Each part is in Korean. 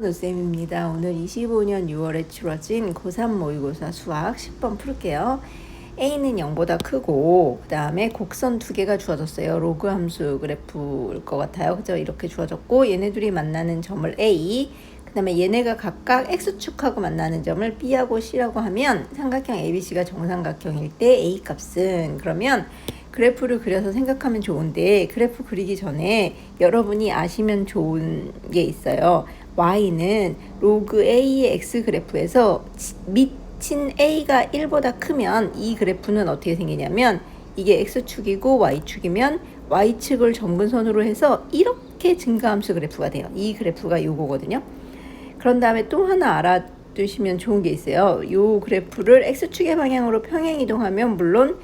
쌤입니다. 오늘 25년 6월에 치러진 고3 모의고사 수학 10번 풀게요. A는 0보다 크고 그 다음에 곡선 두 개가 주어졌어요. 로그 함수 그래프일 것 같아요. 그죠? 이렇게 주어졌고 얘네 둘이 만나는 점을 A, 그 다음에 얘네가 각각 X축하고 만나는 점을 B하고 C라고 하면 삼각형 ABC가 정삼각형일 때 A 값은, 그러면 그래프를 그려서 생각하면 좋은데 그래프 그리기 전에 여러분이 아시면 좋은 게 있어요. y는 로그 a의 x 그래프에서 미친 a가 1보다 크면 이 그래프는 어떻게 생기냐면 이게 x축이고 y축이면 y축을 점근선으로 해서 이렇게 증가함수 그래프가 돼요. 이 그래프가 요거거든요. 그런 다음에 또 하나 알아두시면 좋은 게 있어요. 요 그래프를 x축의 방향으로 평행 이동하면, 물론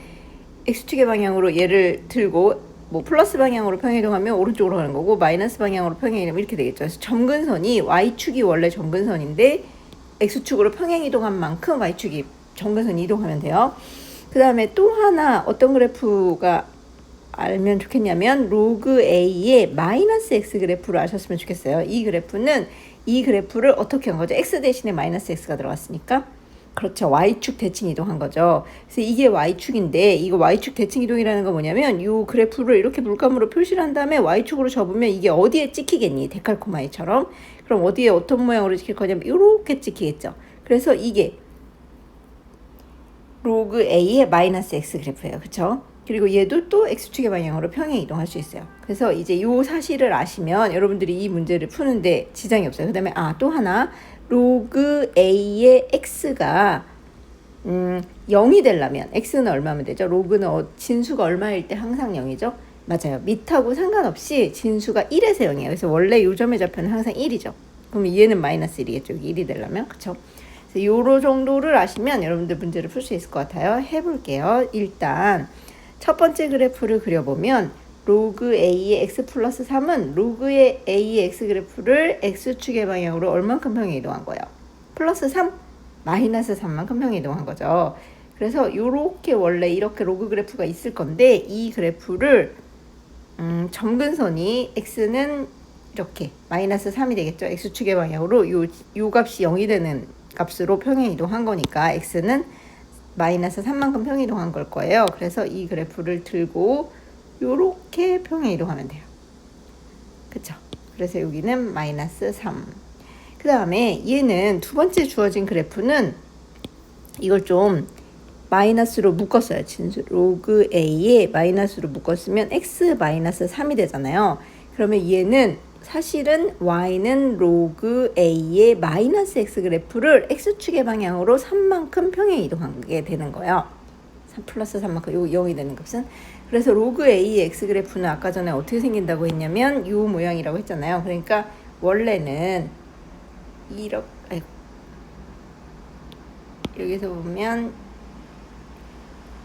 x축의 방향으로 얘를 들고 뭐 플러스 방향으로 평행 이동하면 오른쪽으로 가는 거고 마이너스 방향으로 평행 이동하면 이렇게 되겠죠. 그래서 점근선이 y축이 원래 점근선인데 x축으로 평행 이동한 만큼 y축이 점근선이 이동하면 돼요. 그 다음에 또 하나 어떤 그래프가 알면 좋겠냐면 로그 a의 마이너스 x 그래프를 아셨으면 좋겠어요. 이 그래프는 이 그래프를 어떻게 한 거죠? x 대신에 마이너스 x가 들어갔으니까, 그렇죠. y축 대칭 이동한 거죠. 그래서 이게 y축인데, 이거 y축 대칭 이동이라는 건 뭐냐면 이 그래프를 이렇게 물감으로 표시를 한 다음에 y축으로 접으면 이게 어디에 찍히겠니? 데칼코마니처럼. 그럼 어디에 어떤 모양으로 찍힐 거냐면 이렇게 찍히겠죠. 그래서 이게 로그 a의 마이너스 x 그래프예요. 그렇죠? 그리고 얘도 또 x축의 방향으로 평행 이동할 수 있어요. 그래서 이제 이 사실을 아시면 여러분들이 이 문제를 푸는데 지장이 없어요. 그 다음에 또 하나, 로그 a의 x가 0이 되려면 x는 얼마면 되죠? 로그는 진수가 얼마일 때 항상 0이죠? 맞아요. 밑하고 상관없이 진수가 1에서 0이에요. 그래서 원래 요 점의 좌표는 항상 1이죠. 그럼 얘는 마이너스 1이겠죠. 여기 1이 되려면. 그쵸? 그래서 요로 정도를 아시면 여러분들 문제를 풀 수 있을 것 같아요. 해볼게요. 일단 첫 번째 그래프를 그려보면 로그 a의 x 플러스 3은 로그의 a의 x 그래프를 x축의 방향으로 얼만큼 평행 이동한 거예요? 플러스 3? 마이너스 3만큼 평행 이동한 거죠. 그래서 요렇게 원래 이렇게 로그 그래프가 있을 건데 이 그래프를 점근선이 x는 이렇게 마이너스 3이 되겠죠. x축의 방향으로 요 값이 0이 되는 값으로 평행 이동한 거니까 x는 마이너스 3만큼 평행 이동한 걸 거예요. 그래서 이 그래프를 들고 요렇게 평행 이동하면 돼요. 그쵸? 그래서 여기는 마이너스 3. 그 다음에 얘는 두 번째 주어진 그래프는 이걸 좀 마이너스로 묶었어요. 진수 로그 a에 마이너스로 묶었으면 x 마이너스 3이 되잖아요. 그러면 얘는 사실은 y는 로그 a의 마이너스 x 그래프를 x축의 방향으로 3만큼 평행 이동하게 되는 거예요. 3 플러스 3만큼, 요 0이 되는 값은. 그래서 로그 a의 x 그래프는 아까 전에 어떻게 생긴다고 했냐면 요 모양이라고 했잖아요. 그러니까 원래는 이렇게, 여기서 보면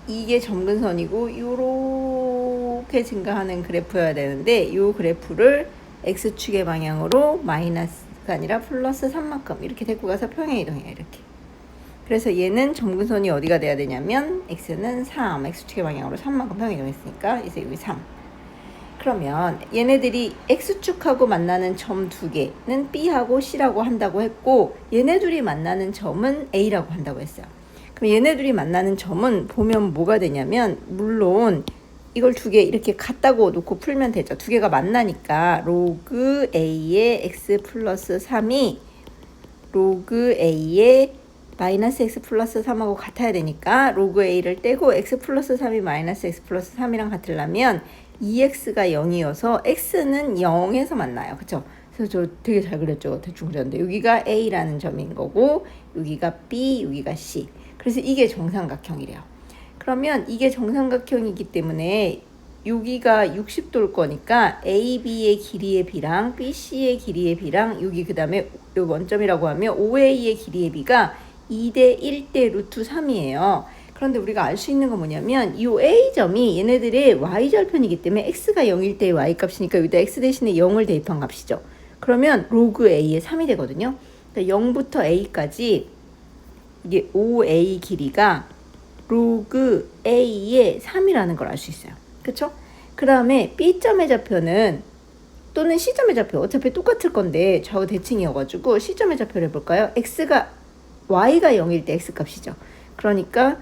이게 점근선이고 요렇게 증가하는 그래프여야 되는데 이 그래프를 x축의 방향으로 마이너스가 아니라 플러스 3만큼 이렇게 데리고 가서 평행 이동해요. 이렇게. 그래서 얘는 점근선이 어디가 돼야 되냐면 x는 3, x축의 방향으로 3만큼 평행 이동했으니까 이제 여기 3. 그러면 얘네들이 x축하고 만나는 점 두 개는 b하고 c라고 한다고 했고 얘네 둘이 만나는 점은 a라고 한다고 했어요. 그럼 얘네 둘이 만나는 점은 보면 뭐가 되냐면, 물론 이걸 두 개 이렇게 같다고 놓고 풀면 되죠. 두 개가 만나니까 로그 a의 x 플러스 3이 로그 a의 마이너스 x 플러스 3하고 같아야 되니까 로그 a를 떼고 x 플러스 3이 마이너스 x 플러스 3이랑 같으려면 2x가 0이어서 x는 0에서 만나요. 그쵸? 그래서 저 되게 잘 그렸죠. 대충 그렸는데 여기가 a라는 점인 거고 여기가 b, 여기가 c. 그래서 이게 정삼각형이래요. 그러면 이게 정삼각형이기 때문에 여기가 60도일 거니까 AB의 길이의 B랑 BC의 길이의 B랑 여기 그 다음에 요 원점이라고 하면 OA의 길이의 B가 2대 1대 루트 3이에요. 그런데 우리가 알 수 있는 건 뭐냐면 이 A점이 얘네들의 Y절편이기 때문에 X가 0일 때의 Y값이니까 여기다 X 대신에 0을 대입한 값이죠. 그러면 로그 A의 3이 되거든요. 그러니까 0부터 A까지 이게 OA 길이가 로그 A의 3이라는 걸 알 수 있어요. 그쵸? 그 다음에 B점의 좌표는 또는 시점의 좌표, 어차피 똑같을 건데 좌우 대칭이어가지고 시점의 좌표를 해볼까요? y가 0일 때 x값이죠. 그러니까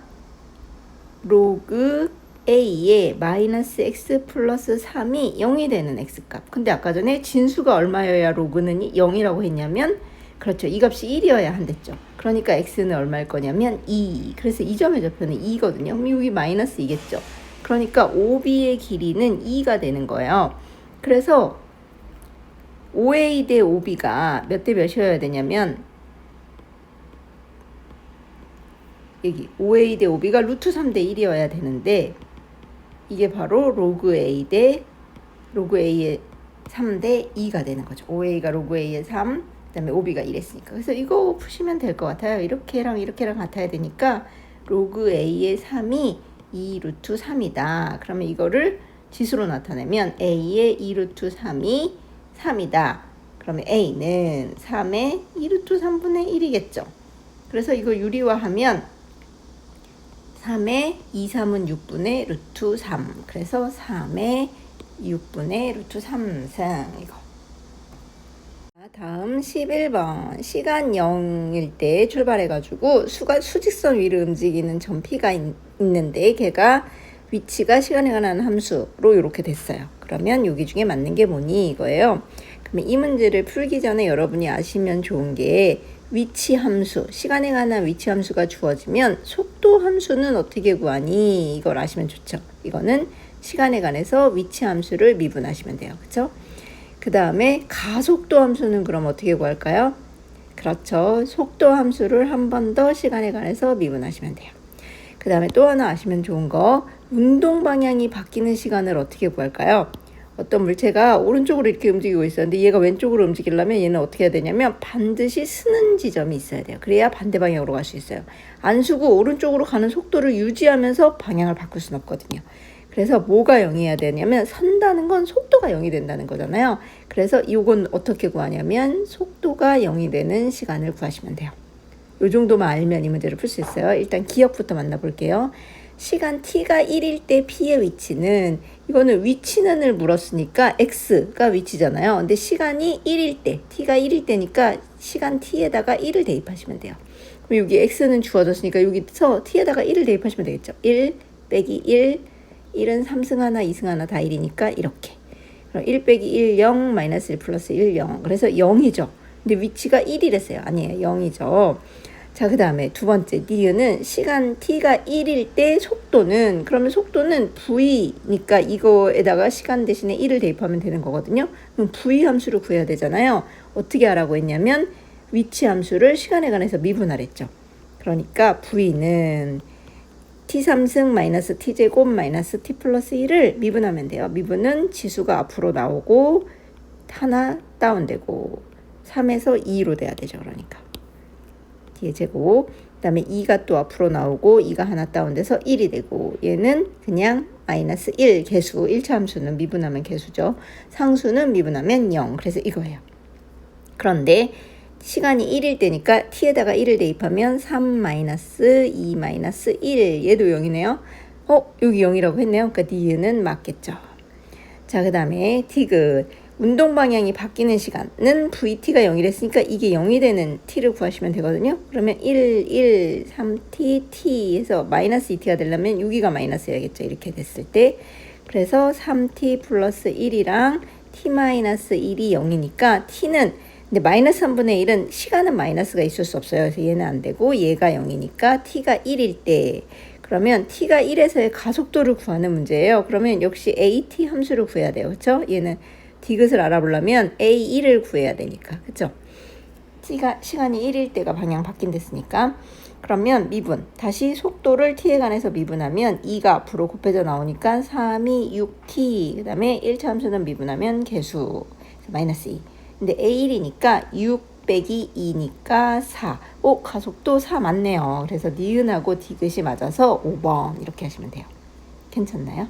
로그 a의 마이너스 x 플러스 3이 0이 되는 x값. 근데 아까 전에 진수가 얼마여야 로그는 0이라고 했냐면, 그렇죠, 이 값이 1이어야 한댔죠. 그러니까 x는 얼마일 거냐면 2. 그래서 이 점의 좌표는 2거든요. 그럼 여기 마이너스 2겠죠. 그러니까 OB의 길이는 2가 되는 거예요. 그래서 OA 대 OB가 몇 대 몇이어야 되냐면, 여기 OA 대 OB가 루트 3 대 1이어야 되는데, 이게 바로 로그 A 대 로그 A의 3 대 2가 되는 거죠. OA가 로그 A의 3, 그 다음에 OB가 1 했으니까. 그래서 이거 푸시면 될 것 같아요. 이렇게랑 이렇게랑 같아야 되니까 로그 A의 3이 2 루트 3이다. 그러면 이거를 지수로 나타내면 A의 2 루트 3이 3이다. 그러면 A는 3의 2 루트 3분의 1이겠죠. 그래서 이거 유리화하면 3의 2, 3은 6분의 루트 3. 그래서 3의 6분의 루트 3승. 이거. 다음 11번. 시간 0일 때 출발해가지고 수직선 위로 움직이는 점P가 있는데 걔가 위치가 시간에 관한 함수로 이렇게 됐어요. 그러면 여기 중에 맞는 게 뭐니 이거예요. 그러면 이 문제를 풀기 전에 여러분이 아시면 좋은 게 위치 함수, 시간에 관한 위치 함수가 주어지면 속도 함수는 어떻게 구하니? 이걸 아시면 좋죠. 이거는 시간에 관해서 위치 함수를 미분하시면 돼요. 그렇죠? 그 다음에 가속도 함수는 그럼 어떻게 구할까요? 그렇죠. 속도 함수를 한 번 더 시간에 관해서 미분하시면 돼요. 그 다음에 또 하나 아시면 좋은 거, 운동 방향이 바뀌는 시간을 어떻게 구할까요? 어떤 물체가 오른쪽으로 이렇게 움직이고 있어요. 근데 얘가 왼쪽으로 움직이려면 얘는 어떻게 해야 되냐면 반드시 쓰는 지점이 있어야 돼요. 그래야 반대 방향으로 갈 수 있어요. 안 쓰고 오른쪽으로 가는 속도를 유지하면서 방향을 바꿀 수는 없거든요. 그래서 뭐가 0이어야 되냐면 선다는 건 속도가 0이 된다는 거잖아요. 그래서 이건 어떻게 구하냐면 속도가 0이 되는 시간을 구하시면 돼요. 이 정도만 알면 이 문제를 풀 수 있어요. 일단 기억부터 만나볼게요. 시간 t가 1일 때 p의 위치는, 이거는 위치는을 물었으니까 x가 위치잖아요. 근데 시간이 1일 때, t가 1일 때니까 시간 t에다가 1을 대입하시면 돼요. 그럼 여기 x는 주어졌으니까 여기서 t에다가 1을 대입하시면 되겠죠. 1 빼기 1, 1은 3승 하나, 2승 하나 다 1이니까 이렇게. 그럼 1 빼기 1, 0, 마이너스 1 플러스 1, 0. 그래서 0이죠. 근데 위치가 1이랬어요. 아니에요. 0이죠. 자, 그 다음에 두 번째 니은은 시간 t가 1일 때 속도는, 그러면 속도는 v니까 이거에다가 시간 대신에 1을 대입하면 되는 거거든요. 그럼 v 함수를 구해야 되잖아요. 어떻게 하라고 했냐면 위치 함수를 시간에 관해서 미분하랬죠. 그러니까 v는 t3승 마이너스 t제곱 마이너스 t 플러스 1을 미분하면 돼요. 미분은 지수가 앞으로 나오고 하나 다운되고 3에서 2로 돼야 되죠. 그러니까 뒤에 제곱, 그 다음에 2가 또 앞으로 나오고 2가 하나 다운돼서 1이 되고, 얘는 그냥 마이너스 1 개수, 1차 함수는 미분하면 개수죠. 상수는 미분하면 0. 그래서 이거예요. 그런데 시간이 1일 때니까 t에다가 1을 대입하면 3 마이너스 2 마이너스 1, 얘도 0이네요. 여기 0이라고 했네요. 그러니까 D는 맞겠죠. 자, 그 다음에 디귿. 운동 방향이 바뀌는 시간은 VT가 0이랬으니까 이게 0이 되는 T를 구하시면 되거든요. 그러면 1, 1, 3T, T 해서 마이너스 2T가 되려면 여기가 마이너스여야겠죠. 이렇게 됐을 때. 그래서 3T 플러스 1이랑 T 마이너스 1이 0이니까 T는, 근데 마이너스 3분의 1은 시간은 마이너스가 있을 수 없어요. 그래서 얘는 안 되고 얘가 0이니까 T가 1일 때, 그러면 t가 1에서의 가속도를 구하는 문제예요. 그러면 역시 AT 함수를 구해야 돼요. 그렇죠? 얘는 디귿을 알아보려면 A1을 구해야 되니까. 그렇죠? t가 시간이 1일 때가 방향 바뀐댔으니까. 그러면 미분. 다시 속도를 t에 관해서 미분하면 2가 앞으로 곱해져 나오니까 3이 6t. 그 다음에 1차 함수는 미분하면 개수. 마이너스 2. 근데 A1이니까 6 빼기 2니까 4. 가속도 4 맞네요. 그래서 니은하고 디귿이 맞아서 5번 이렇게 하시면 돼요. 괜찮나요?